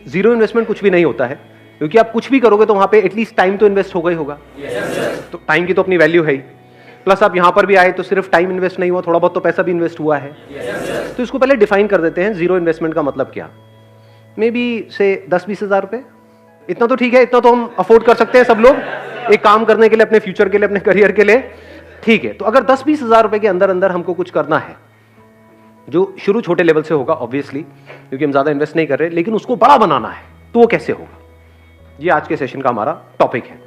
Zero investment कुछ भी नहीं होता है, क्योंकि आप कुछ भी करोगे तो वहां पे एटलीस्ट टाइम तो इन्वेस्ट होगा ही होगा। तो टाइम की तो अपनी वैल्यू है ही, प्लस आप यहां पर भी आए तो सिर्फ टाइम इन्वेस्ट नहीं हुआ, थोड़ा बहुत तो पैसा भी इन्वेस्ट हुआ है। तो इसको पहले डिफाइन कर देते हैं, जीरो इन्वेस्टमेंट का मतलब क्या। मे बी से 10-20 हज़ार रुपए, इतना तो ठीक है, इतना तो हम अफोर्ड कर सकते हैं सब लोग, एक काम करने के लिए, अपने फ्यूचर के लिए, अपने करियर के लिए, ठीक है। तो अगर 10-20 हज़ार रुपए के अंदर अंदर हमको कुछ करना है, जो शुरू छोटे लेवल से होगा ऑब्वियसली, क्योंकि हम ज्यादा इन्वेस्ट नहीं कर रहे, लेकिन उसको बड़ा बनाना है, तो वो कैसे होगा, ये आज के सेशन का हमारा टॉपिक है।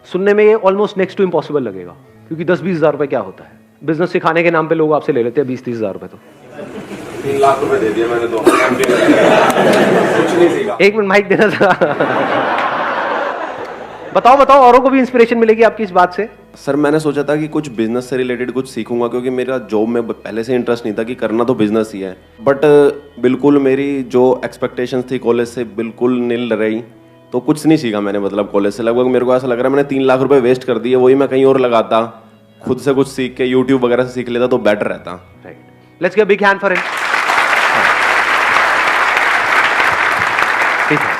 सुनने में ये ऑलमोस्ट नेक्स्ट टू इम्पॉसिबल लगेगा, क्योंकि 10-20 हज़ार रुपए क्या होता है। बिजनेस सिखाने के नाम पे लोग आपसे ले लेते हैं 20-30 हज़ार रुपए। तो 3 लाख रुपए दे दिए मैंने, 2 कुछ नहीं सीखा। एक मिनट माइक देना था। बताओ औरों को भी इंस्पिरेशन मिलेगी आपकी इस बात से। सर मैंने सोचा था कि कुछ बिजनेस से रिलेटेड कुछ सीखूंगा, क्योंकि मेरा जॉब में पहले से इंटरेस्ट नहीं था, कि करना तो बिजनेस ही है, बट बिल्कुल मेरी जो एक्सपेक्टेशंस थी कॉलेज से बिल्कुल नील रही, तो कुछ नहीं सीखा मैंने। मतलब कॉलेज से लगभग मेरे को ऐसा लग रहा है मैंने 3 लाख रुपए वेस्ट कर दिए, वही मैं कहीं और लगाता, खुद से कुछ सीख के यूट्यूब वगैरह से सीख लेता तो बेटर रहता। Right, let's give big hand for him. ठीक है,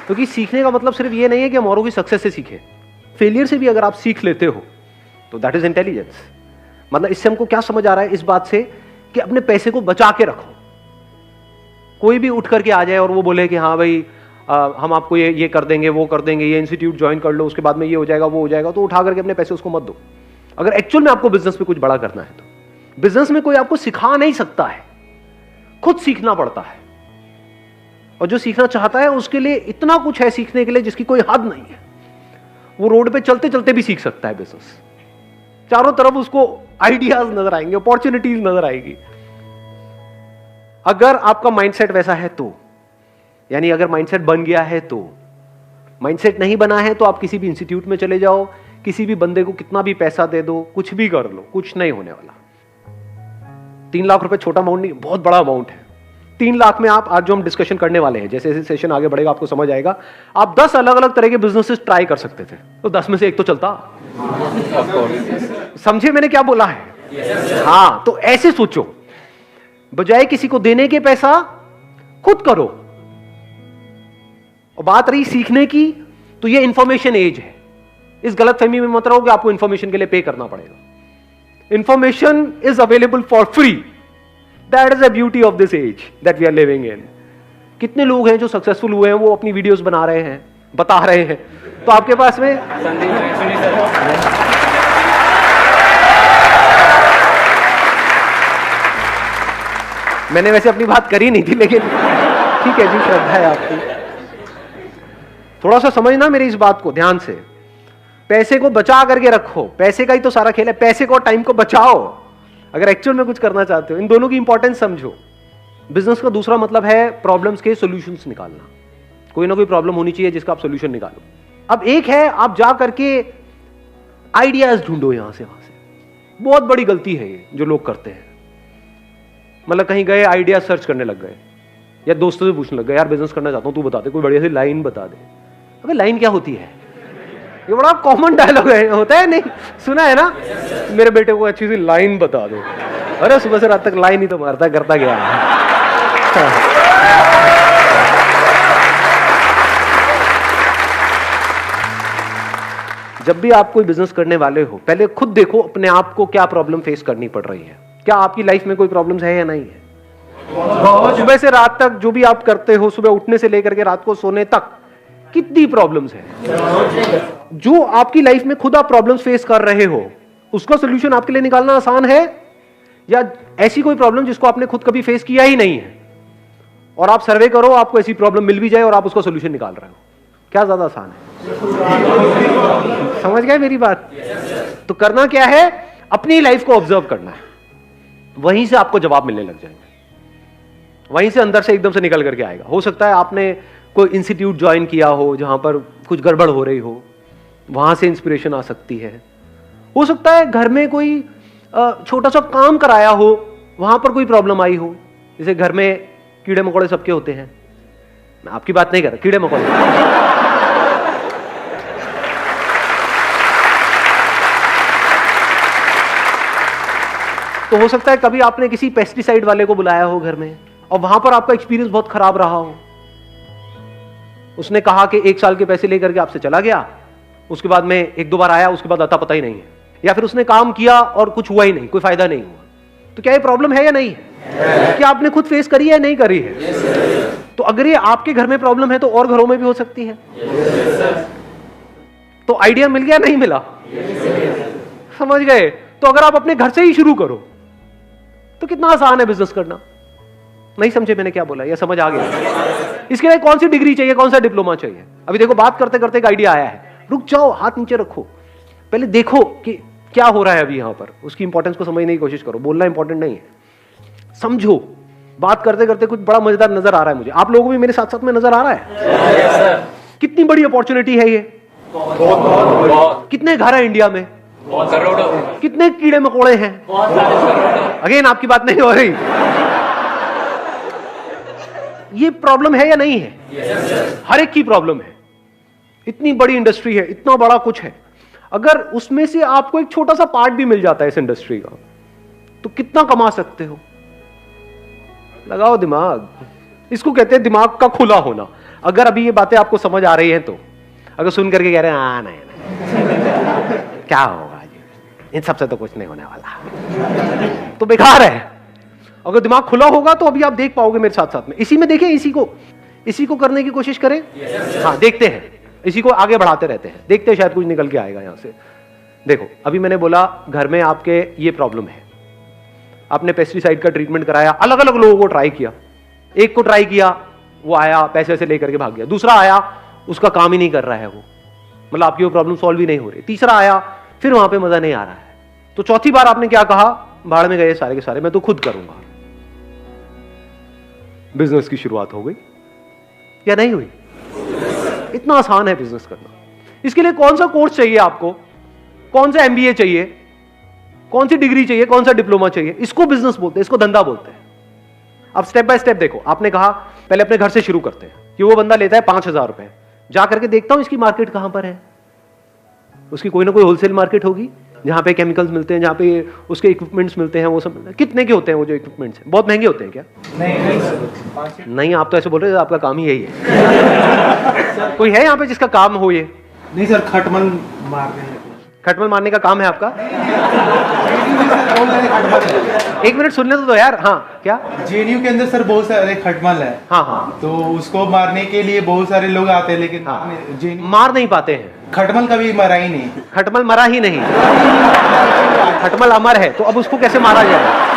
क्योंकि सीखने का मतलब सिर्फ ये नहीं है कि हम औरों की सक्सेस से सीखें, फेलियर से भी अगर आप सीख लेते हो तो दैट इज इंटेलिजेंस। मतलब इससे हमको क्या समझ आ रहा है, इस बात से कि अपने पैसे को बचा के रखो। कोई भी उठ करके आ जाए और वो बोले कि हाँ भाई हम आपको ये कर देंगे, वो कर देंगे, ये इंस्टीट्यूट ज्वाइन कर लो, उसके बाद में ये हो जाएगा, वो हो जाएगा, तो उठा करके अपने पैसे उसको मत दो। अगर एक्चुअल में आपको बिजनेस में कुछ बड़ा करना है तो बिजनेस में कोई आपको सिखा नहीं सकता है, खुद सीखना पड़ता है। और जो सीखना चाहता है उसके लिए इतना कुछ है सीखने के लिए जिसकी कोई हद नहीं है। वो रोड पे चलते चलते भी सीख सकता है बिजनेस। चारों तरफ उसको आइडियाज नजर आएंगे, अपॉर्चुनिटीज नजर आएगी। अगर आपका माइंडसेट वैसा है तो, यानी अगर माइंडसेट बन गया है तो। माइंडसेट नहीं बना है तो आप किसी भी इंस्टीट्यूट में चले जाओ, किसी भी बंदे को कितना भी पैसा दे दो, कुछ भी कर लो, कुछ नहीं होने वाला। 3 लाख रुपए छोटा अमाउंट नहीं, बहुत बड़ा अमाउंट है। 3 लाख में आप, आज जो हम डिस्कशन करने वाले हैं, जैसे जैसे सेशन आगे बढ़ेगा आपको समझ आएगा, आप 10 अलग अलग तरह के बिजनेसेस ट्राई कर सकते थे, तो 10 में से एक तो चलता। समझे मैंने क्या बोला है? हाँ, तो ऐसे सोचो, बजाय किसी को देने के पैसा खुद करो। और बात रही सीखने की, तो ये इंफॉर्मेशन एज है। इस गलतफहमी में मत रहो कि आपको इंफॉर्मेशन के लिए पे करना पड़ेगा। Information is available for free. That is the beauty of this age that we are living in. कितने लोग हैं जो सक्सेसफुल हुए हैं, वो अपनी वीडियोस बना रहे हैं, बता रहे हैं। तो आपके पास में मैंने वैसे अपनी बात करी नहीं थी, लेकिन ठीक है जी, श्रद्धा है आपकी। थोड़ा सा समझना मेरी इस बात को ध्यान से। पैसे को बचा करके रखो, पैसे का ही तो सारा खेल है। पैसे को और टाइम को बचाओ अगर एक्चुअल में कुछ करना चाहते हो। इन दोनों की इंपॉर्टेंस समझो। बिजनेस का दूसरा मतलब है प्रॉब्लम्स के सॉल्यूशंस निकालना। कोई ना कोई प्रॉब्लम होनी चाहिए जिसका आप सॉल्यूशन निकालो। अब एक है, आप जा करके आइडियाज ढूंढो यहां से वहां से। बहुत बड़ी गलती है ये जो लोग करते हैं। मतलब कहीं गए, आइडिया सर्च करने लग गए, या दोस्तों से पूछने लग गए, यार बिजनेस करना चाहता हूं, तू बता दे, कोई बढ़िया सी लाइन बता दे। अबे लाइन क्या होती है? ये बड़ा कॉमन डायलॉग है, होता है नहीं? सुना है ना? मेरे बेटे को अच्छी सी लाइन बता दो। अरे सुबह से रात तक लाइन ही तो मारता करता गया। जब भी आप कोई बिजनेस करने वाले हो, पहले खुद देखो अपने आप को क्या प्रॉब्लम फेस करनी पड़ रही है। क्या आपकी लाइफ में कोई प्रॉब्लम्स है या नहीं है? सुबह से रात तक जो भी आप करते हो, सुबह उठने से लेकर के रात को सोने तक, कितनी प्रॉब्लम्स है? जो आपकी लाइफ में खुद आप प्रॉब्लम्स फेस कर रहे हो, उसका सॉल्यूशन आपके लिए निकालना आसान है, या ऐसी कोई प्रॉब्लम जिसको आपने खुद कभी फेस किया ही नहीं है और आप सर्वे करो, आपको ऐसी प्रॉब्लम मिल भी जाए और आप उसका सॉल्यूशन निकाल रहे हो? क्या ज्यादा आसान है? समझ गए मेरी बात? तो करना क्या है, अपनी लाइफ को ऑब्जर्व करना है, वहीं से आपको जवाब मिलने लग जाएंगे, वहीं से अंदर से एकदम से निकल करके आएगा। हो सकता है आपने कोई इंस्टीट्यूट ज्वाइन किया हो जहां पर कुछ गड़बड़ हो रही हो, वहां से इंस्पिरेशन आ सकती है। हो सकता है घर में कोई छोटा सा काम कराया हो, वहां पर कोई प्रॉब्लम आई हो। जैसे घर में कीड़े मकोड़े सबके होते हैं, मैं आपकी बात नहीं कर रहा, कीड़े मकोड़े। तो हो सकता है कभी आपने किसी पेस्टिसाइड वाले को बुलाया हो घर में, और वहां पर आपका एक्सपीरियंस बहुत खराब रहा हो, उसने कहा कि 1 साल के पैसे लेकर के आपसे चला गया, उसके बाद में 1-2 बार आया, उसके बाद आता पता ही नहीं है, या फिर उसने काम किया और कुछ हुआ ही नहीं, कोई फायदा नहीं हुआ, तो क्या ये प्रॉब्लम है या नहीं है? क्या आपने खुद फेस करी है या नहीं करी है? तो अगर ये आपके घर में प्रॉब्लम है तो और घरों में भी हो सकती है। तो आइडिया मिल गया नहीं मिला? समझ गए? तो अगर आप अपने घर से ही शुरू करो तो कितना आसान है बिजनेस करना। नहीं समझे मैंने क्या बोला, या समझ आ गया? इसके लिए कौन सी डिग्री चाहिए, कौन सा डिप्लोमा चाहिए? अभी देखो बात करते करते एक आइडिया आया है, रुक जाओ, हाथ नीचे रखो, पहले देखो कि क्या हो रहा है अभी यहां पर, उसकी इंपॉर्टेंस को समझने की कोशिश करो। बोलना इंपॉर्टेंट नहीं है, समझो। बात करते करते कुछ बड़ा मजेदार नजर आ रहा है मुझे, आप लोगों को भी मेरे साथ साथ में नजर आ रहा है? कितनी बड़ी अपॉर्चुनिटी है ये, कितने घर है इंडिया में, कितने कीड़े मकोड़े हैं, अगेन आपकी बात नहीं हो रही। ये प्रॉब्लम है या नहीं है? हर एक की प्रॉब्लम है। इतनी बड़ी इंडस्ट्री है, इतना बड़ा कुछ है, अगर उसमें से आपको एक छोटा सा पार्ट भी मिल जाता है इस इंडस्ट्री का, तो कितना कमा सकते हो? लगाओ दिमाग, इसको कहते हैं दिमाग का खुला होना। अगर अभी ये बातें आपको समझ आ रही हैं तो, अगर सुन करके कह रहे हैं हाँ नहीं क्या होगा जी, इन सबसे तो कुछ नहीं होने वाला, तो बेकार है। अगर दिमाग खुला होगा तो अभी आप देख पाओगे मेरे साथ साथ में। इसी में देखें, इसी को करने की कोशिश करें। हाँ देखते हैं, इसी को आगे बढ़ाते रहते हैं, देखते हैं शायद कुछ निकल के आएगा यहां से। देखो अभी मैंने बोला घर में आपके ये प्रॉब्लम है, आपने पेस्टिसाइड का ट्रीटमेंट कराया, अलग अलग लोगों को ट्राई किया, एक को ट्राई किया वो आया पैसे वैसे लेकर के भाग गया, दूसरा आया उसका काम ही नहीं कर रहा है वो, मतलब आपकी वो प्रॉब्लम सॉल्व ही नहीं हो रही, तीसरा आया फिर वहां पे मजा नहीं आ रहा है, तो चौथी बार आपने क्या कहा, भाड़ में गए सारे के सारे, मैं तो खुद करूंगा। बिजनेस की शुरुआत हो गई या नहीं हुई? इतना आसान है बिजनेस करना। इसके लिए कौन सा कोर्स चाहिए आपको, कौन सा एमबीए चाहिए, कौन सी डिग्री चाहिए, कौन सा डिप्लोमा चाहिए? इसको बिजनेस बोलते हैं, इसको धंधा बोलते हैं। अब स्टेप बाय स्टेप देखो, आपने कहा पहले अपने घर से शुरू करते हैं कि वो बंदा लेता है 5,000 रुपए, जा करके देखता हूं इसकी मार्केट कहां पर है। उसकी कोई ना कोई होलसेल मार्केट होगी जहां पे केमिकल्स मिलते हैं, जहां पे उसके इक्विपमेंट्स मिलते हैं, वो सब कितने के होते हैं वो जो इक्विपमेंट्स हैं? बहुत महंगे होते हैं क्या? नहीं आप तो ऐसे बोल रहे हो, आपका काम ही यही है। कोई है यहाँ पे जिसका काम हो ये? नहीं सर, खटमल मारने का काम है आपका? एक मिनट सुनने तो दो यार। हाँ क्या? जेएनयू के अंदर सर बहुत सारे खटमल है। हाँ तो उसको मारने के लिए बहुत सारे लोग आते हैं, लेकिन मार नहीं पाते हैं। खटमल कभी मरा ही नहीं। खटमल मरा ही नहीं, खटमल अमर है, तो अब उसको कैसे मारा जाए?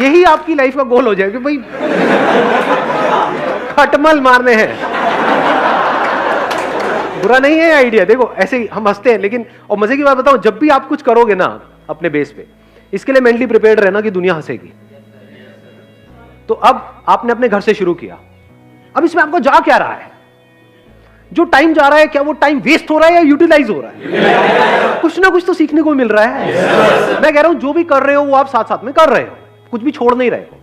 यही आपकी लाइफ का गोल हो जाए कि भाई खटमल मारने हैं। बुरा नहीं है आइडिया, देखो ऐसे ही हम हंसते हैं, लेकिन और मजे की बात बताऊं, जब भी आप कुछ करोगे ना अपने बेस पे, इसके लिए मेंटली प्रिपेयर्ड रहना कि दुनिया हंसेगी। तो अब आपने अपने घर से शुरू किया, अब इसमें आपको जा क्या रहा है? जो टाइम जा रहा है, क्या वो टाइम वेस्ट हो रहा है या यूटिलाइज हो रहा है? कुछ ना कुछ तो सीखने को मिल रहा है। मैं कह रहा हूं जो भी कर रहे हो वो आप साथ साथ में कर रहे हो, कुछ भी छोड़ नहीं रहे हो।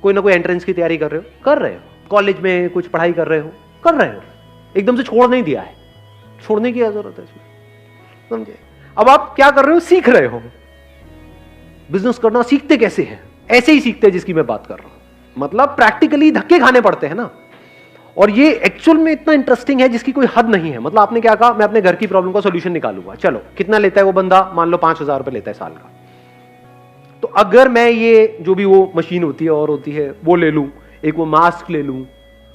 कोई ना कोई एंट्रेंस की तैयारी कर रहे हो, कर रहे हो, कॉलेज में कुछ पढ़ाई कर रहे हो, कर रहे हो, एकदम से छोड़ नहीं दिया है, छोड़ने की जरूरत है, समझे? अब आप क्या कर रहे हो? सीख रहे हो। बिजनेस करना सीखते कैसे हैं? ऐसे ही सीखते हैं जिसकी मैं बात कर रहा हूं, मतलब प्रैक्टिकली धक्के खाने पड़ते हैं ना। और ये एक्चुअल में इतना इंटरेस्टिंग है जिसकी कोई हद नहीं है। मतलब आपने क्या कहा, मैं अपने घर की प्रॉब्लम का सॉल्यूशन निकालूंगा, चलो कितना लेता है वो बंदा? मान लो 5,000 रुपए लेता है साल का। तो अगर मैं ये जो भी वो मशीन होती है और होती है वो ले लूं, एक वो मास्क ले लूं,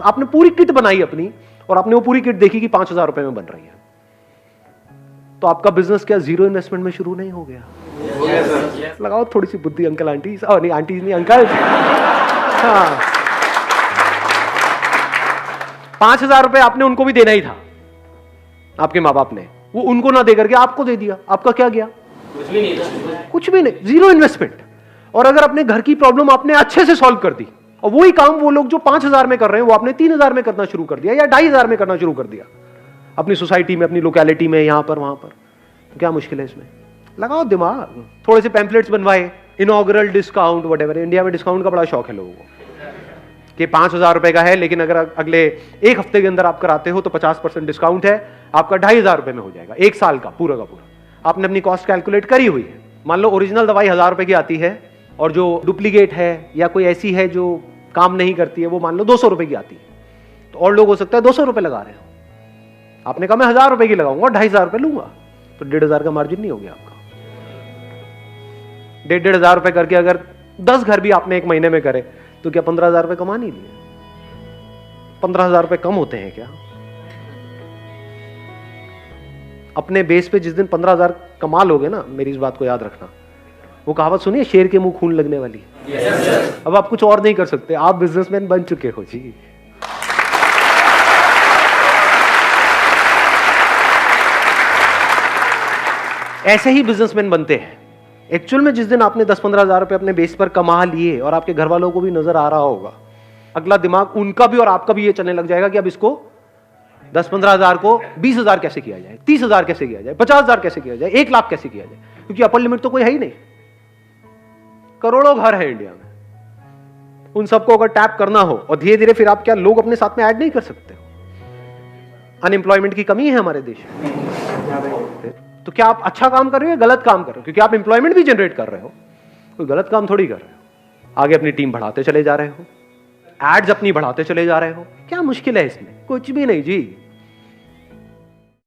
तो आपने पूरी किट बनाई अपनी, और आपने वो पूरी किट देखी कि 5,000 रुपए में बन रही है, तो आपका बिजनेस क्या जीरो इन्वेस्टमेंट में शुरू नहीं हो गया? हो गया सर। लगाओ थोड़ी सी बुद्धि अंकल आंटी, नहीं आंटी नहीं अंकल। हाँ 5,000 रुपए आपने उनको भी देना ही था, आपके माँ बाप ने, वो उनको ना दे करके आपको दे दिया, आपका क्या गया? कुछ भी नहीं था, कुछ भी नहीं, जीरो इन्वेस्टमेंट। और अगर अपने घर की प्रॉब्लम आपने अच्छे से सॉल्व कर दी, और वही काम वो लोग जो 5,000 में कर रहे हैं वो आपने 3,000 में करना शुरू कर दिया या 2,500 में करना शुरू कर दिया, अपनी सोसाइटी में, अपनी लोकेलिटी में, यहां पर वहां पर, तो क्या मुश्किल है इसमें? लगाओ दिमाग। थोड़े से पैम्पलेट्स बनवाए, इनॉग्रल डिस्काउंट वटेवर, इंडिया में डिस्काउंट का बड़ा शौक है लोगों को कि 5,000 रुपए का है, लेकिन अगर अगले एक हफ्ते के अंदर आप कराते हो तो 50% डिस्काउंट है, आपका 2,500 रुपए में हो जाएगा, एक साल का पूरा का पूरा। आपने अपनी कॉस्ट कैलकुलेट करी हुई है। मान लो ओरिजिनल दवाई 1,000 रुपए की आती है, और जो डुप्लीकेट है या कोई ऐसी है जो काम नहीं करती है, वो मान लो 200 रुपए की आती है, तो और लोग हो सकता है 200 रुपए लगा रहे हो, आपने कहा मैं 1000 रुपए की लगाऊंगा, 2,500 रुपए लूंगा, तो 1,500 का मार्जिन नहीं हो गया आपका। 1,500 रुपए करके अगर 10 घर भी आपने एक महीने में करे तो क्या 15,000 रुपए कमा नहीं लिए? 15,000 रुपए कम होते हैं क्या? अपने बेस पे जिस दिन 15,000 कमा लोगे ना, मेरी इस बात को याद रखना, वो कहावत सुनिए, शेर के मुंह खून लगने वाली। अब आप कुछ और नहीं कर सकते, आप बिजनेसमैन बन चुके हो जी। ऐसे ही बिजनेसमैन बनते हैं। एक्चुअल में जिस दिन आपने 10-15,000 रुपए अपने बेस पर कमा लिए और आपके घर वालों को भी नजर आ रहा होगा, अगला दिमाग उनका भी और आपका भी ये चलने लग जाएगा कि अब इसको 10-15,000 को 20,000 कैसे किया जाए, 30,000 कैसे किया जाए, 50,000 कैसे किया जाए, 1 लाख कैसे किया जाए, क्योंकि अपर लिमिट तो कोई है ही नहीं। करोड़ों घर है इंडिया में, उन सबको अगर टैप करना हो और धीरे धीरे फिर आप क्या लोग अपने साथ में ऐड नहीं कर सकते हो? अनएम्प्लॉयमेंट की कमी है हमारे देश में, तो क्या आप अच्छा काम कर रहे हो या गलत काम कर रहे हो? क्योंकि आप एम्प्लॉयमेंट भी जनरेट कर रहे हो, कोई गलत काम थोड़ी कर रहे हो। आगे अपनी टीम बढ़ाते चले जा रहे हो, एड्स अपनी बढ़ाते चले जा रहे हो, क्या मुश्किल है इसमें? कुछ भी नहीं जी।